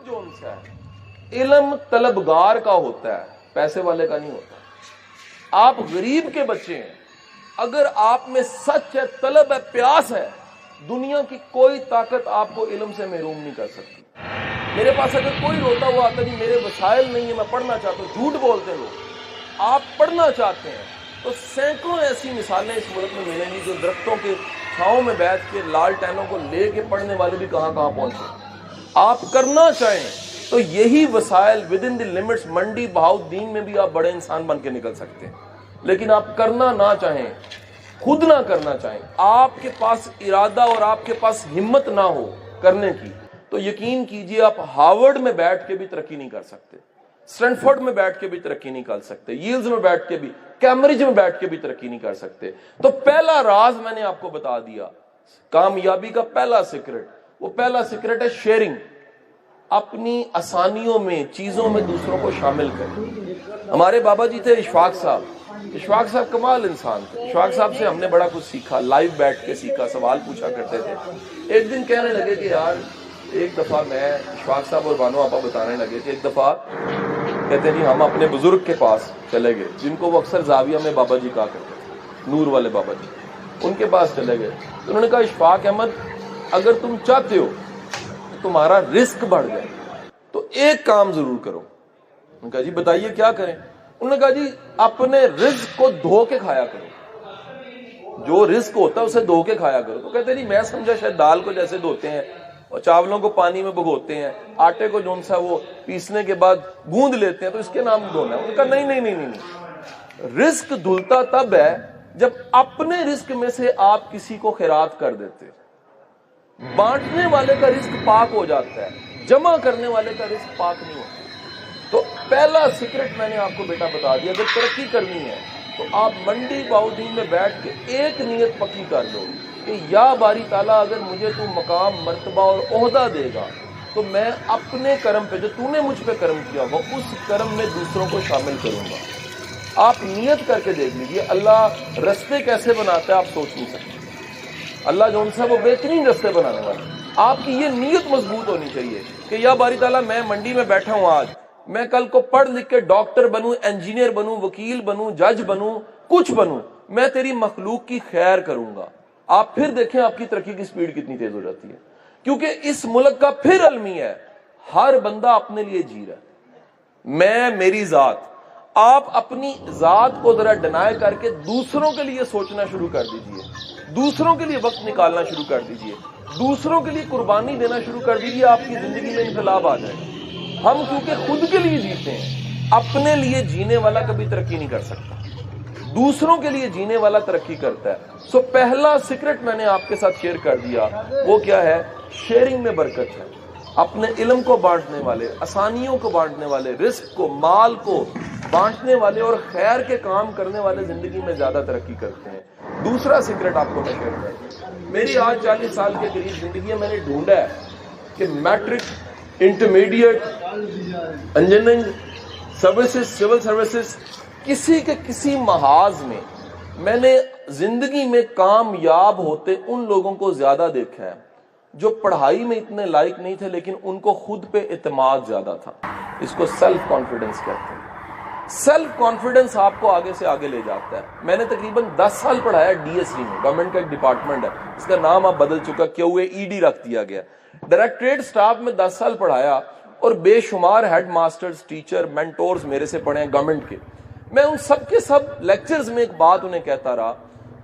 जो उनसे है, इल्म तलबगार का होता है, पैसे वाले का नहीं होता। आप गरीब के बच्चे हैं, अगर आप में सच है, तलब है, प्यास है, दुनिया की कोई ताकत आपको इल्म से महरूम नहीं कर सकती। मेरे पास अगर कोई रोता हुआ आता नहीं मेरे वसाइल नहीं है, मैं पढ़ना चाहता हूँ, झूठ बोलते लोग। आप पढ़ना चाहते हैं तो सैकड़ों ऐसी मिसालें इस मुल्क में मिलेंगी जो दरख्तों के छांव में बैठ के लालटेनों को लेके पढ़ने वाले भी कहां कहां पहुंचे। आप करना चाहें तो यही वसाइल विद इन द लिमिट्स मंडी बहाउद्दीन में भी आप बड़े इंसान बन के निकल सकते हैं। लेकिन आप करना ना चाहें, खुद ना करना चाहें, आपके पास इरादा और आपके पास हिम्मत ना हो करने की, तो यकीन कीजिए आप हार्वर्ड में बैठ के भी तरक्की नहीं कर सकते, स्टैनफोर्ड में बैठ के भी तरक्की नहीं कर सकते, यील्स में बैठ के भी, कैम्ब्रिज में बैठ के भी तरक्की नहीं कर सकते। तो पहला राज मैंने आपको बता दिया, कामयाबी का पहला सीक्रेट, वो पहला सीक्रेट है शेयरिंग। अपनी आसानियों में, चीजों में दूसरों को शामिल करें। हमारे बाबा जी थे इशफाक साहब। इशफाक साहब कमाल इंसान थे। इशफाक साहब से हमने बड़ा कुछ सीखा, लाइव बैठ के सीखा, सवाल पूछा करते थे। एक दिन कहने लगे कि यार एक दफा मैं, इशफाक साहब और बानो आपा बताने लगे कि एक दफा कहते जी हम अपने बुजुर्ग के पास चले गए, जिनको वो अक्सर जाविया में बाबा जी कहा करते थे, नूर वाले बाबा जी, उनके पास चले गए। तो उन्होंने कहा इशफाक अहमद अगर तुम चाहते हो तुम्हारा रिस्क बढ़ जाए तो एक काम जरूर करो। उन्होंने कहा जी बताइए क्या करें। उन्होंने कहा जी अपने रिस्क को धो के खाया करो, जो रिस्क होता है उसे धो के खाया करो। तो कहते जी मैं समझा शायद दाल को जैसे धोते हैं और चावलों को पानी में भिगोते हैं, आटे को जो सा वो पीसने के बाद गूंद लेते हैं, तो इसके नाम धोना है। उन्होंने कहा नहीं नहीं नहीं नहीं, नहीं। रिस्क धुलता तब है जब अपने रिस्क में से आप किसी को खैरात कर देते हैं। बांटने वाले का रिस्क पाक हो जाता है, जमा करने वाले का रिस्क पाक नहीं होता। तो पहला सीक्रेट मैंने आपको बेटा बता दिया, अगर तरक्की करनी है तो आप मंडी बहाउद्दीन में बैठ के एक नियत पक्की कर दो कि या बारी ताला अगर मुझे तू मकाम, मर्तबा और ओहदा देगा तो मैं अपने कर्म पे, जो तूने मुझ पे कर्म किया वो उस कर्म में दूसरों को शामिल करूंगा। आप नियत करके देख लीजिए, अल्लाह रास्ते कैसे बनाता है आप सोच नहीं सकते। अल्लाह जो है वो बेहतरीन रास्ते बनाने वाला। आपकी ये नीयत मजबूत होनी चाहिए कि या बारी ताला मैं मंडी में बैठा हूं आज, मैं कल को पढ़ लिख के डॉक्टर बनूं, इंजीनियर बनूं, वकील बनूं, जज बनूं, कुछ बनूं, मैं तेरी मखलूक की खैर करूंगा। आप फिर देखें आपकी तरक्की की स्पीड कितनी तेज हो जाती है, क्योंकि इस मुल्क का फिर अलमी है, हर बंदा अपने लिए जी रहा है, मैं मेरी जात। आप अपनी जात को जरा डिनाई करके दूसरों के लिए सोचना शुरू कर दीजिए, दूसरों के लिए वक्त निकालना शुरू कर दीजिए, दूसरों के लिए कुर्बानी देना शुरू कर दीजिए, आपकी जिंदगी में इनकलाब आ जाए। हम क्योंकि खुद के लिए जीते हैं, अपने लिए जीने वाला कभी तरक्की नहीं कर सकता, दूसरों के लिए जीने वाला तरक्की करता है। सो पहला सीक्रेट मैंने आपके साथ शेयर कर दिया, वो क्या है? शेयरिंग में बरकत है। अपने इल्म को बांटने वाले, आसानियों को बांटने वाले, रिस्क को, माल को बांटने वाले और खैर के काम करने वाले जिंदगी में ज्यादा तरक्की करते हैं। दूसरा सीक्रेट आपको मैं शेयर करता हूं। मेरी आज 40 साल के करीब जिंदगी में मैंने ढूंढा है कि matric, intermediate, engineering, services, civil services, किसी के किसी महाज में मैंने जिंदगी में कामयाब होते उन लोगों को ज्यादा देखा है जो पढ़ाई में इतने लायक नहीं थे लेकिन उनको खुद पे इत्मीनान ज्यादा था। इसको सेल्फ कॉन्फिडेंस कहते हैं। सेल्फ कॉन्फिडेंस आपको आगे से आगे ले जाता है। मैंने तकरीबन 10 साल पढ़ाया डीएससी में, गवर्नमेंट का एक डिपार्टमेंट है, इसका नाम अब बदल चुका, QAED रख दिया गया। डायरेक्टरेट स्टाफ में 10 साल पढ़ाया और बेशुमार हेड मास्टर्स, टीचर, मेंटोर्स मेरे से पढ़े हैं गवर्नमेंट के। मैं उन सब के सब लेक्चर्स में एक बात उन्हें कहता रहा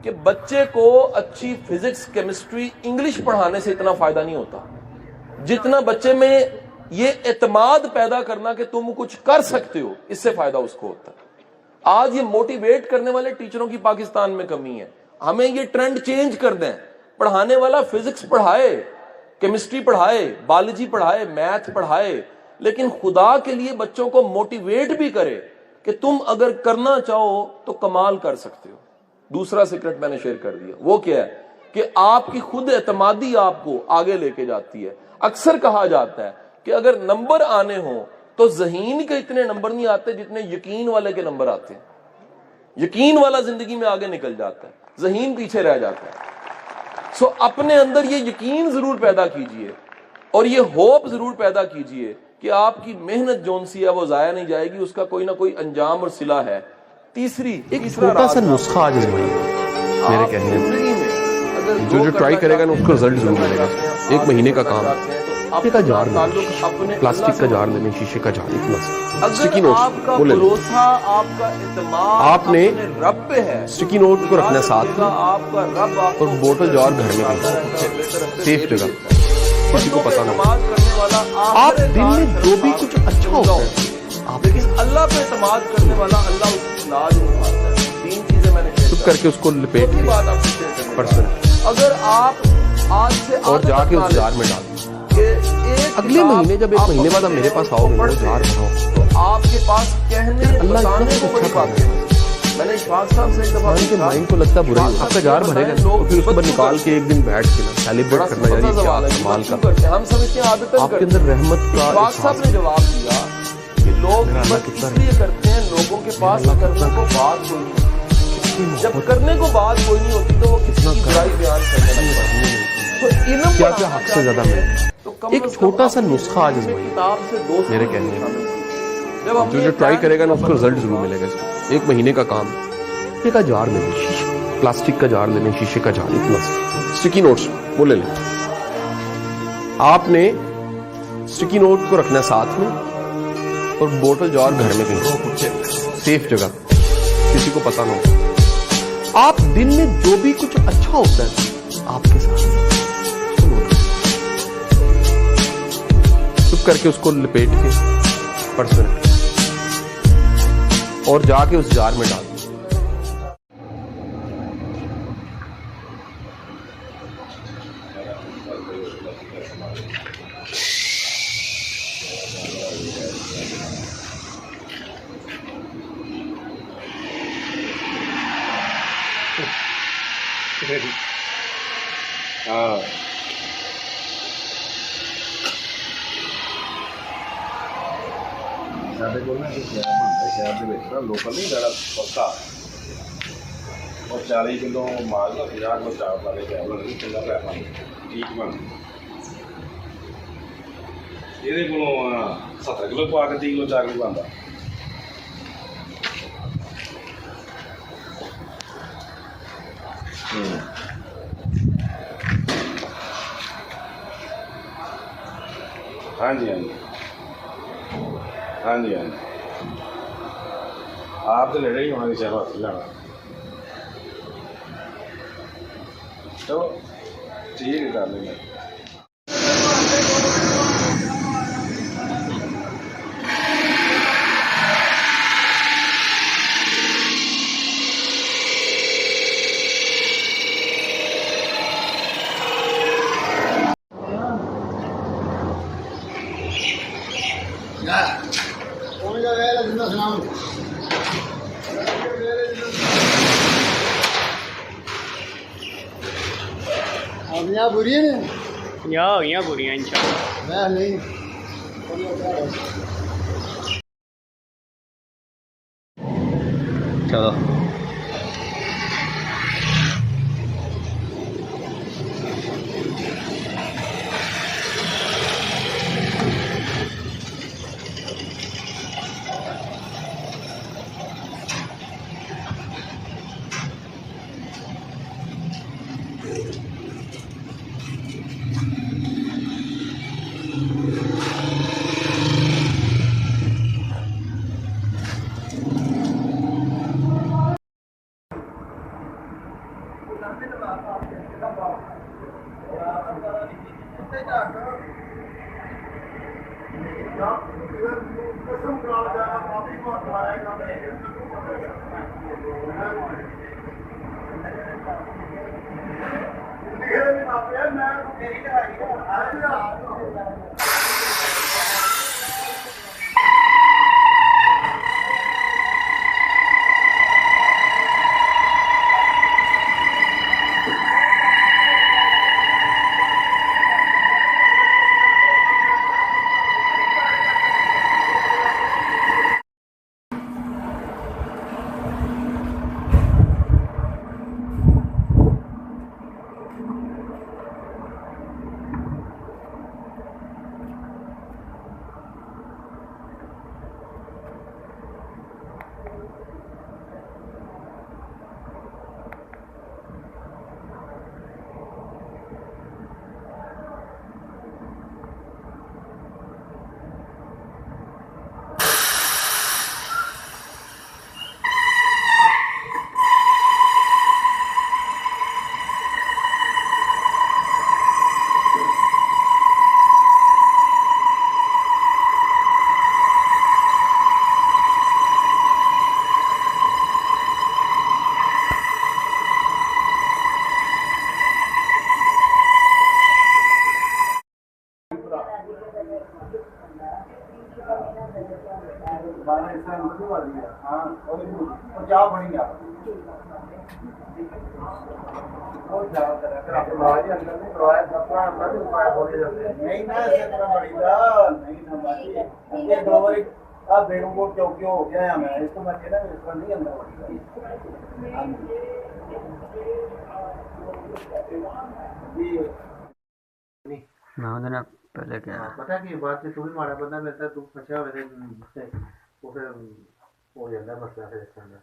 कि बच्चे को अच्छी फिजिक्स, केमिस्ट्री, इंग्लिश पढ़ाने से इतना फायदा नहीं होता जितना बच्चे में ये एतमाद पैदा करना कि तुम कुछ कर सकते हो, इससे फायदा उसको होता है। आज ये मोटिवेट करने वाले टीचरों की पाकिस्तान में कमी है। हमें ये ट्रेंड चेंज कर दें। पढ़ाने वाला फिजिक्स पढ़ाए, केमिस्ट्री पढ़ाए, बायोलॉजी पढ़ाए, मैथ पढ़ाए, लेकिन खुदा के लिए बच्चों को मोटिवेट भी करे कि तुम अगर करना चाहो तो कमाल कर सकते हो। दूसरा सीक्रेट मैंने शेयर कर दिया, वो क्या है कि आपकी खुद एतमादी आपको आगे लेके जाती है। अक्सर कहा जाता है कि अगर नंबर आने हो तो ज़हीन के इतने नंबर नहीं आते जितने यकीन वाले के नंबर आते हैं। यकीन वाला जिंदगी में आगे निकल जाता है, ज़हीन पीछे रह जाता है। सो अपने अंदर ये यकीन जरूर पैदा कीजिए اور یہ ہوپ ضرور پیدا کیجئے کہ آپ کی محنت جون سی ہے وہ ضائع نہیں جائے گی, اس کا کوئی نہ کوئی انجام اور صلہ ہے. ایک چھوٹا سا نسخہ آج آزمائیے میرے کہنے میں, جو ٹرائی کرے گا نا اس کو رزلٹ ضرور ملے گا. 1 مہینے کا کام, کا جار میں پلاسٹک کا جار لینے, شیشے کا جار, اسٹکی نوٹ وہ لے لیں. آپ نے اسٹکی نوٹ کو رکھنا ہے ساتھ میں, اور بوٹل جار گھر میں رکھنا سیف جگہ, کسی کو پتا نہ. آپ دن میں جو بھی کچھ اچھا ہوتا ہے آپ اللہ پہ اعتماد کرنے والا اللہ اس کی لاج اٹھاتا ہے. 3 چیزیں میں نے چپ کر کے اس کو لپیٹ کے پرسن, اگر آپ آج سے اور جا کے اس جار میں ڈال دیں. اگلے مہینے جب 1 مہینے بعد آپ میرے پاس آؤ گے وہ جار بناؤ, تو آپ کے پاس کہنے اللہ بتانے کو بڑی بات ہے. میں نے اشفاق صاحب سے ایک دفعہ کے مائنڈ کو لگتا برا ہی, آپ کا جار بھرے گا تو پھر اس کو بعد نکال کے ایک دن بیٹھ کے نا سیلیبریٹ کرنا, یعنی کیا کمال کا. ہم سمجھتے ہیں عادتاً آپ کے اندر رحمت کا اشفاق صاحب نے جواب دیا کہ لوگ بس اس لیے کرتے ہیں لوگوں کے پاس کرنے کو بات کوئی نہیں ہوتی. جب کرنے کو بات کوئی نہیں ہوتی تو وہ کسی کی برائی بیان کرنے لگتا ہے. تو علم کیا کیا حق سے زیادہ ملے. ایک چھوٹا سا نسخہ آج آزمائیے میرے کہنے میں, جو ٹرائی کرے گا نا اس کو رزلٹ ضرور ملے گا. 1 مہینے کا کام, کا جار لے لیں, پلاسٹک کا جار لے لیں, شیشے کا جار, اسٹکی نوٹس وہ لے لیں. آپ نے اسٹکی نوٹ کو رکھنا ہے ساتھ میں, اور بوٹل جار گھر میں کہیں سیف جگہ, کسی کو پتا نہ ہو. آپ دن میں جو بھی کچھ اچھا ہوتا ہے آپ کے ساتھ چپ کر کے اس کو لپیٹ کے پرس میں رکھیں اور جا کے اس جار میں ڈال دیں. ہاں ਸਾਡੇ ਕੋਲ ਨਾ ਇੱਕ ਸ਼ਹਿਰ ਬਣਦਾ, ਸ਼ਹਿਰ ਦੇ ਵਿੱਚ ਨਾ ਲੋਕਲ ਨਹੀਂ ਜਿਹੜਾ ਪੱਕਾ ਉਹ 40 ਕਿਲੋ ਮਾਲ ਦਾ 50 ਕਿਲੋ ਚਾਵਲ ਵਾਲੇ ਚਾਵਲ ਨਹੀਂ ਕਿੰਨਾ ਪੈਸਾ ਠੀਕ ਬਣਦਾ. ਇਹਦੇ ਕੋਲੋਂ 70 ਕਿਲੋ ਪਾ ਕੇ 30 ਕਿਲੋ ਚਾਵਲ ਬਣਦਾ. ਹਾਂਜੀ ਹਾਂਜੀ ਹਾਂਜੀ ਹਾਂਜੀ ਆਪ ਤਾਂ ਨੇੜੇ ਹੀ ਹੋਣਾ ਕਿ ਸ਼ਹਿਰੋਂ ਹੱਥ ਲੈਣਾ. ਚਲੋ ਠੀਕ ਹੈ ਕਰ ਲੈਂਦੇ. बुरी ने या हो गई बुरी इंशाल्लाह. मैं नहीं चलो ਚਾਹ ਬਣੀ ਆ ਨਹੀਂ ਨਾ ਇਸੇ ਤਰ੍ਹਾਂ ਬੜੀਦਾ ਨਹੀਂ ਨਾ ਬਾਕੀ ਇਹ ਦੋ ਵਾਰੀ ਆ ਬੇਗਮਪੁਰ ਚੌਕੀ ਹੋ ਗਿਆ ਆ ਮੈਂ ਇਸ ਤੋਂ ਮੈਂ ਕਿਹਾ ਇਸ ਤਰ੍ਹਾਂ ਨਹੀਂ ਅੰਦਰ ਮੈਂ ਉਹਦੇ ਨਾਲ ਪਹਿਲੇ ਕਿਹਾ ਪਤਾ ਕੀ ਬਾਤ ਤੇ ਤੂੰ ਵੀ ਮਾੜਾ ਬੰਦਾ ਮੇਰੇ ਤਾਂ ਤੂੰ ਫਸਿਆ ਹੋਵੇ ਤੇ ਉਹ ਫਿਰ ਹੋ ਜਾਂਦਾ ਮਸਲਾ ਫਿਰ ਇਸ ਤਰ੍ਹਾਂ ਦਾ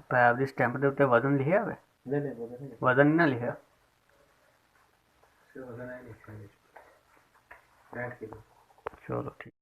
ਪੈਪ ਦੀ ਸਟੈਂਪ ਦੇ ਉੱਤੇ ਵਜ਼ਨ ਲਿਖਿਆ ਹੋਵੇ ਨਹੀਂ ਵਜ਼ਨ ਨਹੀਂ ਨਾ ਲਿਖਿਆ ਵਜ਼ਨ ਹੈ ਨਹੀਂ 60 ਕਿਲੋ ਚਲੋ ਠੀਕ